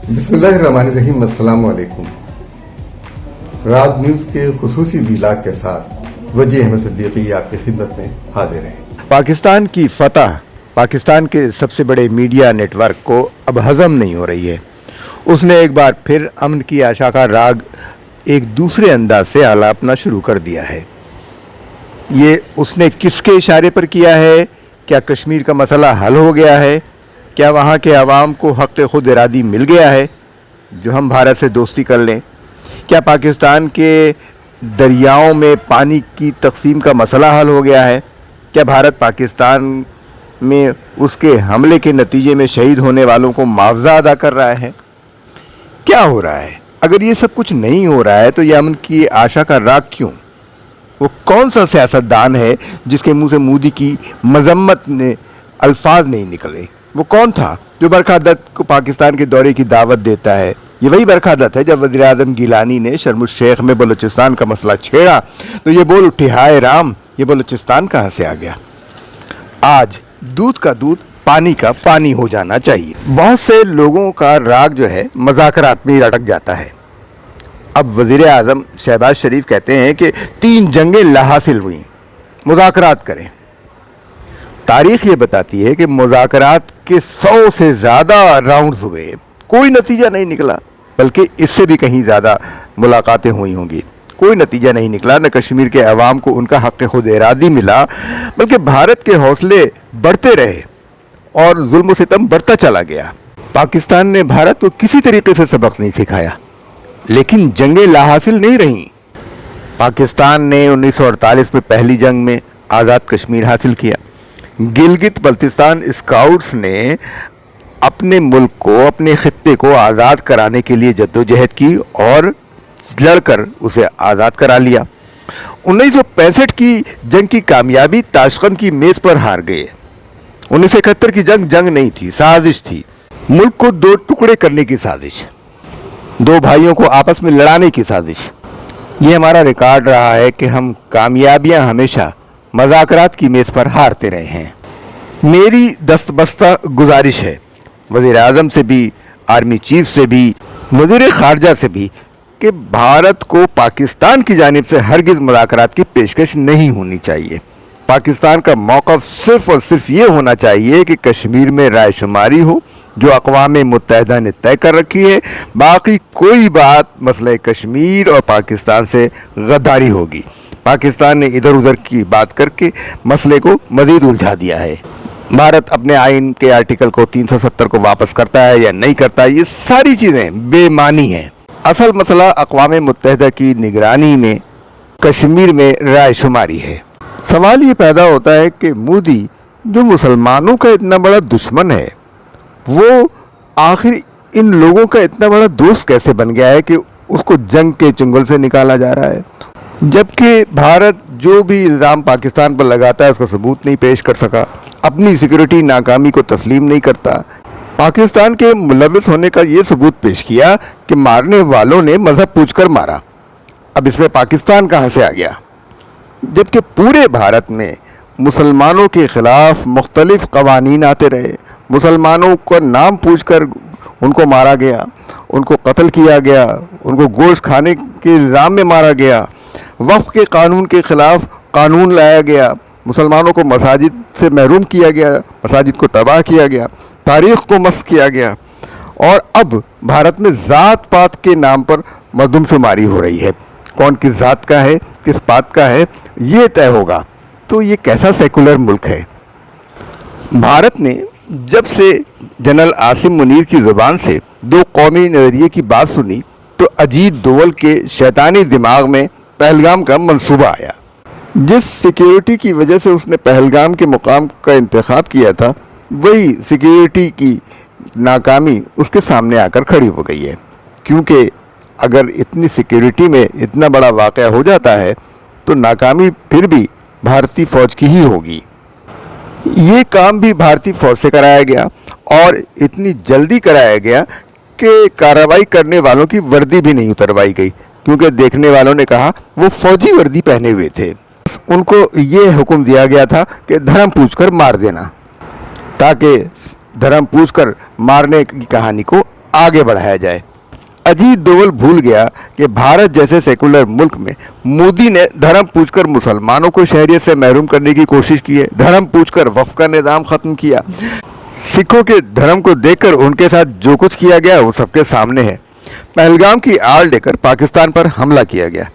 बिस्मिल्लाहिर्रहमानिर्रहीम। अस्सलाम वालेकुम। राज न्यूज़ के खुसूसी व्लॉग के साथ वजी अहमद सिद्दीकी आपकी खिदमत में हाजिर हैं। पाकिस्तान की फतह पाकिस्तान के सबसे बड़े मीडिया नेटवर्क को अब हजम नहीं हो रही है। उसने एक बार फिर अमन की आशा का राग एक दूसरे अंदाज से आलापना शुरू कर दिया है। ये उसने किसके इशारे पर किया है? क्या कश्मीर का मसला हल हो गया है? क्या वहाँ के अवाम को हक़ खुद इरादी मिल गया है जो हम भारत से दोस्ती कर लें? क्या पाकिस्तान के दरियाओं में पानी की तकसीम का मसला हल हो गया है? क्या भारत पाकिस्तान में उसके हमले के नतीजे में शहीद होने वालों को मुआवजा अदा कर रहा है? क्या हो रहा है? अगर ये सब कुछ नहीं हो रहा है तो ये अमन की आशा का राग क्यों? वो कौन सा सियासतदान है जिसके मुंह से मोदी की मजम्मत ने अल्फाज नहीं निकले? वो कौन था जो बरखा दत्त को पाकिस्तान के दौरे की दावत देता है? ये वही बरखा दत्त है जब वज़ीर आज़म गिलानी ने शर्म शेख में बलूचिस्तान का मसला छेड़ा तो ये बोल उठे, हाय राम, ये बलूचिस्तान कहाँ से आ गया? आज दूध का दूध, पानी का पानी हो जाना चाहिए। बहुत से लोगों का राग जो है मज़ाकरात में ही अटक जाता है। अब वज़ीर आज़म शहबाज शरीफ कहते हैं कि 3 जंगें लाहासिल हुई, मुज़ाकरात करें। तारीख़ ये बताती है कि मुज़ाकरात के 100 से ज़्यादा राउंड्स हुए, कोई नतीजा नहीं निकला, बल्कि इससे भी कहीं ज़्यादा मुलाकातें हुई होंगी, कोई नतीजा नहीं निकला। न कश्मीर के अवाम को उनका हक़ खुद इरादी मिला, बल्कि भारत के हौसले बढ़ते रहे और जुल्म सितम बढ़ता चला गया। पाकिस्तान ने भारत को किसी तरीके से सबक नहीं सिखाया, लेकिन जंगें लाहासिल नहीं रहीं। पाकिस्तान ने 1948 में पहली जंग में आज़ाद कश्मीर हासिल किया। गिलगित बल्तिस्तान स्काउट्स ने अपने मुल्क को, अपने खित्ते को आज़ाद कराने के लिए जद्दोजहद की और लड़कर उसे आज़ाद करा लिया। 1965 की जंग की कामयाबी ताशकंद की मेज़ पर हार गए। 1971 की जंग नहीं थी, साजिश थी, मुल्क को 2 टुकड़े करने की साजिश, 2 भाइयों को आपस में लड़ाने की साजिश। ये हमारा रिकॉर्ड रहा है कि हम कामयाबियां हमेशा मज़ाकरात की मेज़ पर हारते रहे हैं। मेरी दस्तबस्ता गुजारिश है वज़ीर आज़म से भी, आर्मी चीफ से भी, वज़ीर ख़ारजा से भी, कि भारत को पाकिस्तान की जानिब से हरगिज़ मुज़ाकरात की पेशकश नहीं होनी चाहिए। पाकिस्तान का मौक़िफ़ सिर्फ़ और सिर्फ ये होना चाहिए कि कश्मीर में रायशुमारी हो जो अक़वाम मुत्तहिदा ने तय कर रखी है। बाकी कोई बात मसले कश्मीर और पाकिस्तान से गद्दारी होगी। पाकिस्तान ने इधर उधर की बात करके मसले को मज़ीद उलझा दिया है। भारत अपने आइन के आर्टिकल को 370 को वापस करता है या नहीं करता, ये सारी चीज़ें बेमानी हैं। असल मसला अक़वाम मुत्तहिदा की निगरानी में कश्मीर में रायशुमारी है। सवाल ये पैदा होता है कि मोदी जो मुसलमानों का इतना बड़ा दुश्मन है, वो आखिर इन लोगों का इतना बड़ा दोस्त कैसे बन गया है कि उसको जंग के चंगुल से निकाला जा रहा है? जबकि भारत जो भी इल्ज़ाम पाकिस्तान पर लगाता है उसका सबूत नहीं पेश कर सका, अपनी सिक्योरिटी नाकामी को तस्लीम नहीं करता। पाकिस्तान के मुलविस होने का ये सबूत पेश किया कि मारने वालों ने मज़हब पूछकर मारा। अब इसमें पाकिस्तान कहाँ से आ गया? जबकि पूरे भारत में मुसलमानों के ख़िलाफ़ मुख्तलिफ़ क़वानीन आते रहे, मुसलमानों का नाम पूछकर उनको मारा गया, उनको कत्ल किया गया, उनको गोश्त खाने के इल्ज़ाम में मारा गया, वक्फ के कानून के ख़िलाफ़ कानून लाया गया, मुसलमानों को मसाजिद से महरूम किया गया, मसाजिद को तबाह किया गया, तारीख़ को मस्ख़ किया गया, और अब भारत में ज़ात पात के नाम पर मरदमशुमारी हो रही है। कौन किस ज़ात का है, किस पात का है, ये तय होगा। तो ये कैसा सेकुलर मुल्क है? भारत ने जब से जनरल आसिम मुनीर की ज़ुबान से 2 कौमी नज़रिए की बात सुनी तो अजीत दोवल के शैतानी दिमाग में पहलगाम का मंसूबा आया। जिस सिक्योरिटी की वजह से उसने पहलगाम के मुकाम का इंतखाब किया था, वही सिक्योरिटी की नाकामी उसके सामने आकर खड़ी हो गई है। क्योंकि अगर इतनी सिक्योरिटी में इतना बड़ा वाक़या हो जाता है तो नाकामी फिर भी भारतीय फ़ौज की ही होगी। ये काम भी भारतीय फ़ौज से कराया गया और इतनी जल्दी कराया गया कि कार्रवाई करने वालों की वर्दी भी नहीं उतरवाई गई, क्योंकि देखने वालों ने कहा वो फ़ौजी वर्दी पहने हुए थे। उनको ये हुक्म दिया गया था कि धर्म पूछकर मार देना, ताकि धर्म पूछकर मारने की कहानी को आगे बढ़ाया जाए। अजीत दोवल भूल गया कि भारत जैसे सेकुलर मुल्क में मोदी ने धर्म पूछकर मुसलमानों को शहरियत से महरूम करने की कोशिश की है, धर्म पूछकर वक्फ का निज़ाम ख़त्म किया। सिखों के धर्म को देखकर उनके साथ जो कुछ किया गया वो सबके सामने है। पहलगाम की आड़ लेकर पाकिस्तान पर हमला किया गया,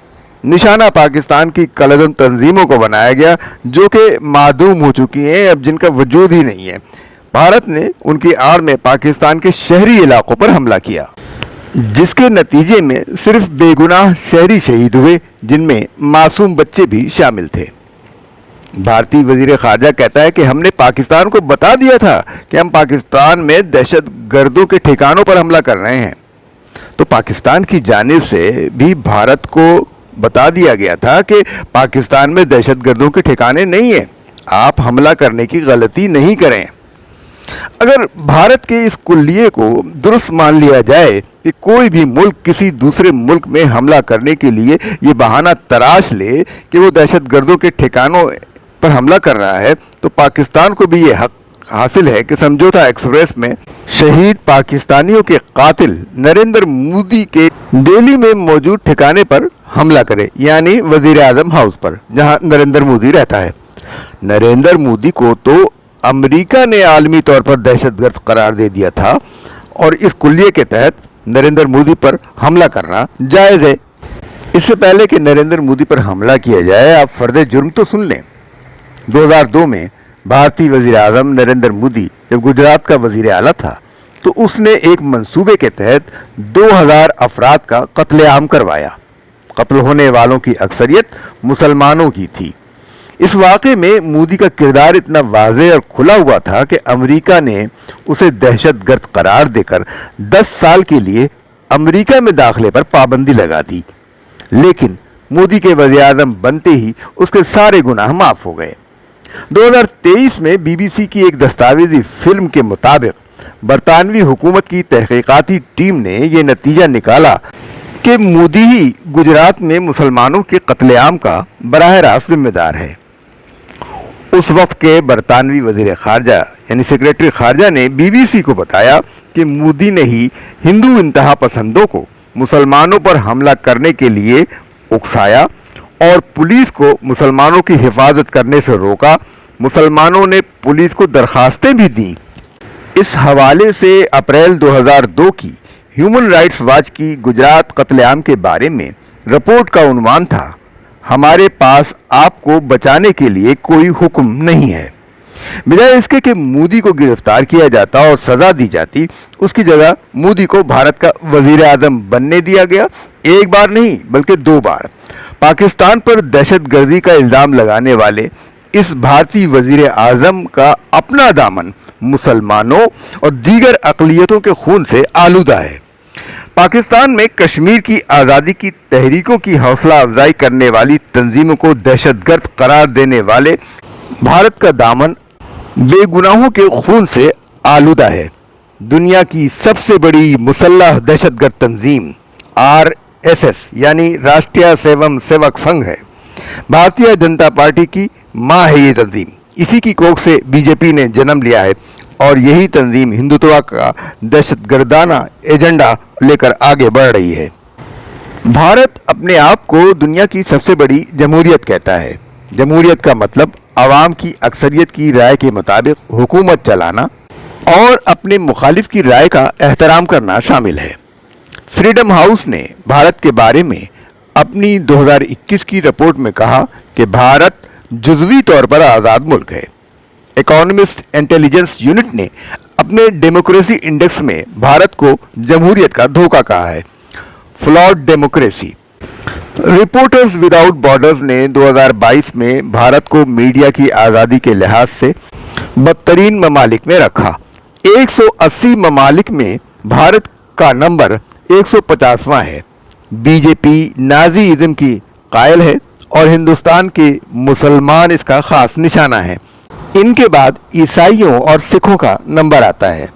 निशाना पाकिस्तान की कलदम तंजीमों को बनाया गया जो कि मादूम हो चुकी हैं, अब जिनका वजूद ही नहीं है। भारत ने उनकी आड़ में पाकिस्तान के शहरी इलाकों पर हमला किया, जिसके नतीजे में सिर्फ बेगुनाह शहरी शहीद हुए, जिनमें मासूम बच्चे भी शामिल थे। भारतीय वजीर खारजा कहता है कि हमने पाकिस्तान को बता दिया था कि हम पाकिस्तान में दहशत गर्दों के ठिकानों पर हमला कर रहे हैं। तो पाकिस्तान की जानिब से भी भारत को बता दिया गया था कि पाकिस्तान में दहशत गर्दों के ठिकाने नहीं है, आप हमला करने की गलती नहीं करें। अगर भारत के इस कुल्लिये को दुरुस्त मान लिया जाए कि कोई भी मुल्क किसी दूसरे मुल्क में हमला करने के लिए ये बहाना तराश ले कि वो दहशत गर्दों के ठिकानों पर हमला कर रहा है, तो पाकिस्तान को भी ये हक हासिल है कि समझौता एक्सप्रेस में शहीद पाकिस्तानियों के कातिल नरेंद्र मोदी के दिल्ली में मौजूद ठिकाने पर हमला करे, यानी वजीर आजम हाउस पर, जहां नरेंद्र मोदी रहता है। नरेंद्र मोदी को तो अमेरिका ने आलमी तौर पर दहशतगर्द करार दे दिया था और इस कुल्लिये के तहत नरेंद्र मोदी पर हमला करना जायज़ है। इससे पहले कि नरेंद्र मोदी पर हमला किया जाए, आप फर्द जुर्म तो सुन लें। 2002 में भारतीय वजीर आजम नरेंद्र मोदी जब गुजरात का वजीर आला था तो उसने एक मंसूबे के तहत 2000 अफराद का कत्लेआम करवाया। कत्ल होने वालों की अक्सरियत मुसलमानों की थी। इस वाक़े में मोदी का किरदार इतना वाज़ेह और खुला हुआ था कि अमेरिका ने उसे दहशतगर्द करार देकर 10 साल के लिए अमेरिका में दाखिले पर पाबंदी लगा दी। लेकिन मोदी के वज़ीर आज़म बनते ही उसके सारे गुनाह माफ़ हो गए। 2023 में बीबीसी की एक दस्तावेजी फिल्म के मुताबिक बरतानवी हुकूमत की तहकीकाती टीम ने यह नतीजा निकाला कि मोदी ही गुजरात में मुसलमानों के कत्लेआम का बराह रास्त जिम्मेदार है। उस वक्त के बरतानवी वजीर खारजा यानी सेक्रेटरी खारजा ने बीबीसी को बताया कि मोदी ने ही हिंदू इंतहा पसंदों को मुसलमानों पर हमला करने के लिए उकसाया और पुलिस को मुसलमानों की हिफाजत करने से रोका। मुसलमानों ने पुलिस को दरखास्तें भी दी। इस हवाले से अप्रैल 2002 की ह्यूमन राइट्स वॉच की गुजरात कत्लेआम के बारे में रिपोर्ट का उन्वान था, हमारे पास आपको बचाने के लिए कोई हुक्म नहीं है। बजाय इसके कि मोदी को गिरफ्तार किया जाता और सज़ा दी जाती, उसकी जगह मोदी को भारत का वजीर आज़म बनने दिया गया। एक बार नहीं बल्कि 2 बार। पाकिस्तान पर दहशतगर्दी का इल्ज़ाम लगाने वाले इस भारतीय वजीर आज़म का अपना दामन मुसलमानों और दीगर अक़लियतों के खून से आलूदा है। पाकिस्तान में कश्मीर की आज़ादी की तहरीकों की हौसला अफजाई करने वाली तंजीमों को दहशतगर्द करार देने वाले भारत का दामन बेगुनाहों के खून से आलूदा है। दुनिया की सबसे बड़ी मुसल्लह दहशतगर्द तंजीम RSS यानी राष्ट्रीय स्वयं सेवक संघ है। भारतीय जनता पार्टी की माँ है ये तंजीम। इसी की कोख से बीजेपी ने जन्म लिया है और यही तंजीम हिंदुत्व का दहशतगर्दाना एजेंडा लेकर आगे बढ़ रही है। भारत अपने आप को दुनिया की सबसे बड़ी जमहूरियत कहता है। जमहूरियत का मतलब आवाम की अक्सरियत की राय के मुताबिक हुकूमत चलाना और अपने मुखालिफ की राय का एहतराम करना शामिल है। फ्रीडम हाउस ने भारत के बारे में अपनी 2021 की रिपोर्ट में कहा कि भारत जुज़वी तौर पर आज़ाद मुल्क है। इकोनॉमिस्ट इंटेलिजेंस यूनिट ने अपने डेमोक्रेसी इंडेक्स में भारत को जमहूरियत का धोखा कहा है, flawed democracy. Reporters without borders ने 2022 में भारत को मीडिया की आज़ादी के लिहाज से बदतरीन ममालिक में रखा। 180 ममालिक में भारत का नंबर 150वां है। बीजेपी नाज़ीइज़्म की कायल है और हिंदुस्तान के मुसलमान इसका ख़ास निशाना है। इनके बाद ईसाइयों और सिखों का नंबर आता है।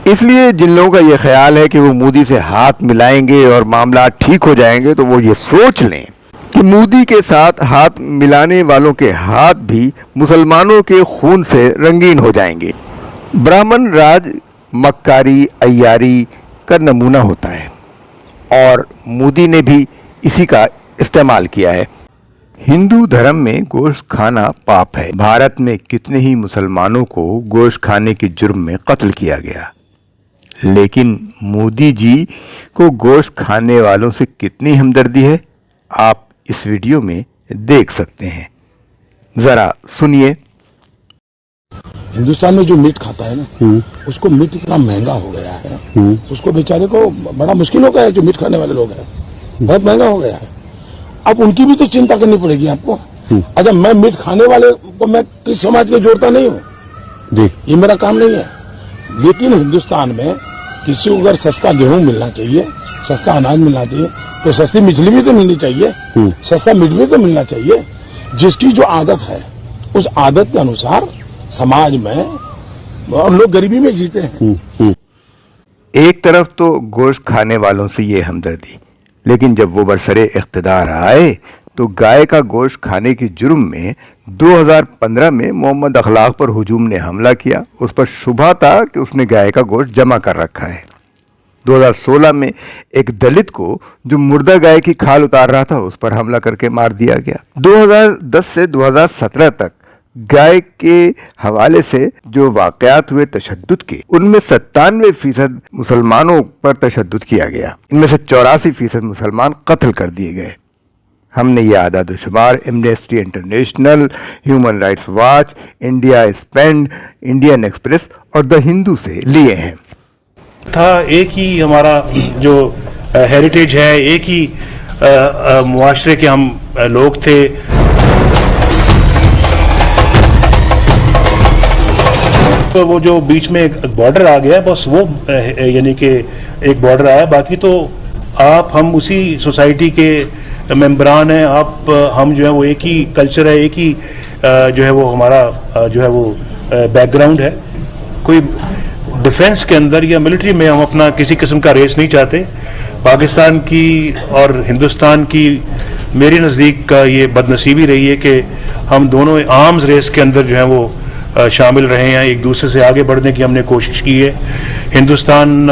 इसलिए जिन लोगों का ये ख्याल है कि वो मोदी से हाथ मिलाएंगे और मामला ठीक हो जाएंगे, तो वो ये सोच लें कि मोदी के साथ हाथ मिलाने वालों के हाथ भी मुसलमानों के खून से रंगीन हो जाएंगे। ब्राह्मण राज, मक्कारी, अय्यारी, का नमूना होता है और मोदी ने भी इसी का इस्तेमाल किया है। हिंदू धर्म में गोश्त खाना पाप है। भारत में कितने ही मुसलमानों को गोश्त खाने के जुर्म में कत्ल किया गया, लेकिन मोदी जी को गोश्त खाने वालों से कितनी हमदर्दी है, आप इस वीडियो में देख सकते हैं। जरा सुनिए। हिंदुस्तान में जो मीट खाता है ना, उसको मीट इतना महंगा हो गया है, उसको बेचारे को बड़ा मुश्किल हो गया है। जो मीट खाने वाले लोग हैं, बहुत महंगा हो गया है। अब उनकी भी तो चिंता करनी पड़ेगी आपको। अच्छा, मैं मीट खाने वाले को मैं किस समाज के जोड़ता नहीं हूँ जी, ये मेरा काम नहीं है। लेकिन हिंदुस्तान में किसी को अगर सस्ता गेहूं मिलना चाहिए, सस्ता अनाज मिलना चाहिए, तो सस्ती मछली भी तो मिलनी चाहिए, सस्ता मीट भी तो मिलना चाहिए। जिसकी जो आदत है, उस आदत के अनुसार समाज में और लोग गरीबी में जीते हैं। एक तरफ तो गोश्त खाने वालों से ये हमदर्दी, लेकिन जब वो बरसरे इख्तिदार आए तो गाय का गोश्त खाने के जुर्म में 2015 में मोहम्मद अखलाक पर हुजूम ने हमला किया। उस पर शुबा था कि उसने गाय का गोश्त जमा कर रखा है। 2016 में एक दलित को जो मुर्दा गाय की खाल उतार रहा था, उस पर हमला करके मार दिया गया। 2010 से 2017 तक गाय के हवाले से जो वाकयात हुए तशद्दुद के, उनमें 97% मुसलमानों पर तशद्दुद किया गया। इनमें से 84% मुसलमान कत्ल कर दिए गए। हमने ये आदाद शुमार amnesty international, human rights watch, India spend, Indian express और द हिंदू से लिए हैं। था एक ही हमारा जो हेरिटेज है, एक ही मुआशरे के हम लोग थे। तो वो जो बीच में एक बॉर्डर आ गया, बस वो यानी कि एक बॉर्डर आया, बाकी तो आप हम उसी सोसाइटी के मेंबरान हैं। आप हम जो है वो एक ही कल्चर है, एक ही जो है वो हमारा जो है वो बैकग्राउंड है। कोई डिफेंस के अंदर या मिलिट्री में हम अपना किसी किस्म का रेस नहीं चाहते। पाकिस्तान की और हिंदुस्तान की मेरे नज़दीक का ये बदनसीबी रही है कि हम दोनों आर्म्स रेस के अंदर जो है वो शामिल रहे हैं। एक दूसरे से आगे बढ़ने की हमने कोशिश की है। हिंदुस्तान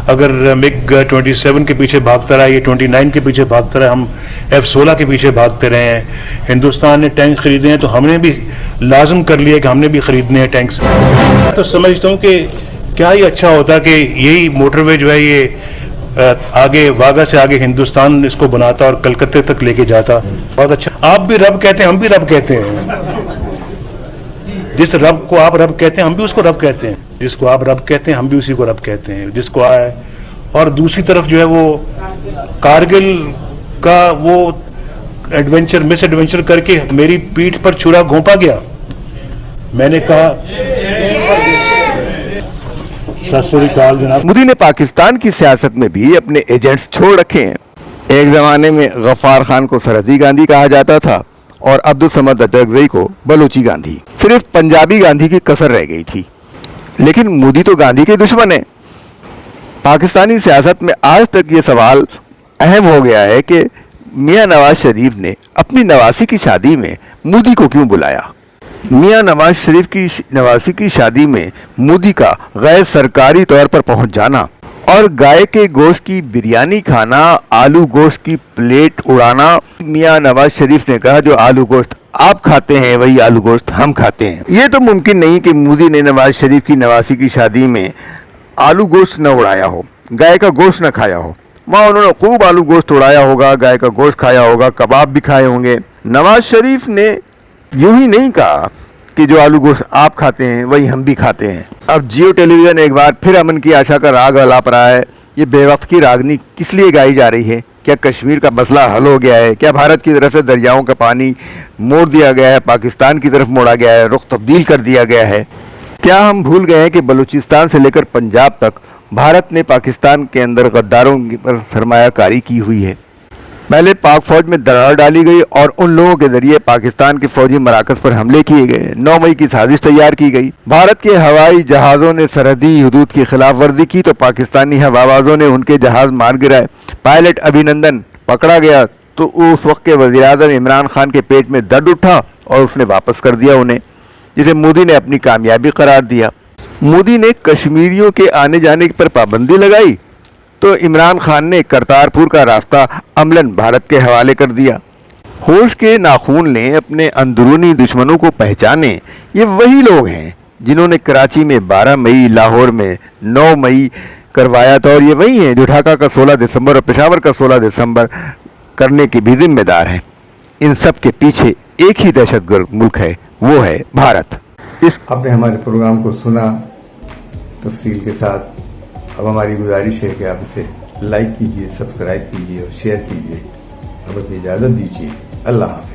अगर मिग 27 के पीछे भागता रहा, ये 29 के पीछे भागता रहा, हम F-16 के पीछे भागते रहे हैं। हिंदुस्तान ने टैंक खरीदे हैं तो हमने भी लाजम कर लिया कि हमने भी खरीदने हैं टैंक्स। तो समझता हूँ कि क्या ही अच्छा होता कि यही मोटरवे जो है ये आगे वागा से आगे हिंदुस्तान इसको बनाता और कलकत्ते तक लेके जाता। बहुत अच्छा। आप भी रब कहते हैं, हम भी रब कहते हैं। जिस रब को आप रब कहते हैं, हम भी उसको रब कहते हैं। जिसको आप रब कहते हैं, हम भी उसी को रब कहते हैं। जिसको आए और दूसरी तरफ जो है वो कारगिल का वो एडवेंचर मिस एडवेंचर करके मेरी पीठ पर छुरा घोंपा गया। मैंने कहा मोदी ने पाकिस्तान की सियासत में भी अपने एजेंट्स छोड़ रखे हैं। एक जमाने में गफ्फार खान को सरहदी गांधी कहा जाता था और अब्दुल समद अजगज़ई को बलोची गांधी। सिर्फ पंजाबी गांधी की कसर रह गई थी। लेकिन मोदी तो गांधी के दुश्मन है। पाकिस्तानी सियासत में आज तक ये सवाल अहम हो गया है कि मियां नवाज शरीफ ने अपनी नवासी की शादी में मोदी को क्यों बुलाया। मियां नवाज शरीफ की नवासी की शादी में मोदी का गैर सरकारी तौर पर पहुंच जाना और गाय के गोश्त की बिरयानी खाना, आलू गोश्त की प्लेट उड़ाना। मियां नवाज शरीफ ने कहा जो आलू गोश्त आप खाते हैं वही आलू गोश्त हम खाते हैं। ये तो मुमकिन नहीं कि मोदी ने नवाज शरीफ की नवासी की शादी में आलू गोश्त न उड़ाया हो, गाय का गोश्त न खाया हो। वहाँ उन्होंने खूब आलू गोश्त उड़ाया होगा, गाय का गोश्त खाया होगा, कबाब भी खाए होंगे। नवाज शरीफ ने यूं ही नहीं कहा कि जो आलू गोश्त आप खाते हैं वही हम भी खाते हैं। अब जियो टेलीविजन एक बार फिर अमन की आशा का राग अलाप रहा है। ये बेवक्त की रागनी किस लिए गाई जा रही है? क्या कश्मीर का मसला हल हो गया है? क्या भारत की तरफ से दरियाओं का पानी मोड़ दिया गया है, पाकिस्तान की तरफ मोड़ा गया है, रुख तब्दील कर दिया गया है? क्या हम भूल गए हैं कि बलूचिस्तान से लेकर पंजाब तक भारत ने पाकिस्तान के अंदर गद्दारों पर सरमायाकारी की हुई है? पहले पाक फौज में दरार डाली गई और उन लोगों के जरिए पाकिस्तान के फौजी मराकज पर हमले किए गए। 9 मई की साजिश तैयार की गई। भारत के हवाई जहाज़ों ने सरहदी हदूद की खिलाफ वर्जी की तो पाकिस्तानी हवाबाजों ने उनके जहाज़ मार गिराए। पायलट अभिनंदन पकड़ा गया तो उस वक्त के वज़ीर-ए-आज़म इमरान खान के पेट में दर्द उठा और उसने वापस कर दिया उन्हें, जिसे मोदी ने अपनी कामयाबी करार दिया। मोदी ने कश्मीरियों के आने जाने पर पाबंदी लगाई تو عمران خان نے کرتارپور کا راستہ عملاً بھارت کے حوالے کر دیا۔ ہوش کے ناخون لیں، اپنے اندرونی دشمنوں کو پہچانیں۔ یہ وہی لوگ ہیں جنہوں نے کراچی میں 12 مئی، لاہور میں 9 مئی کروایا تھا، اور یہ وہی ہیں جو ڈھاکہ کا 16 دسمبر اور پشاور کا 16 دسمبر کرنے کے بھی ذمہ دار ہیں۔ ان سب کے پیچھے ایک ہی دہشت گرد ملک ہے، وہ ہے بھارت۔ آپ نے ہمارے پروگرام کو سنا تفصیل کے ساتھ۔ اب ہماری گزارش ہے کہ آپ اسے لائک کیجیے، سبسکرائب کیجیے اور شیئر کیجیے۔ اب اپنی اجازت دیجیے۔ اللہ حافظ۔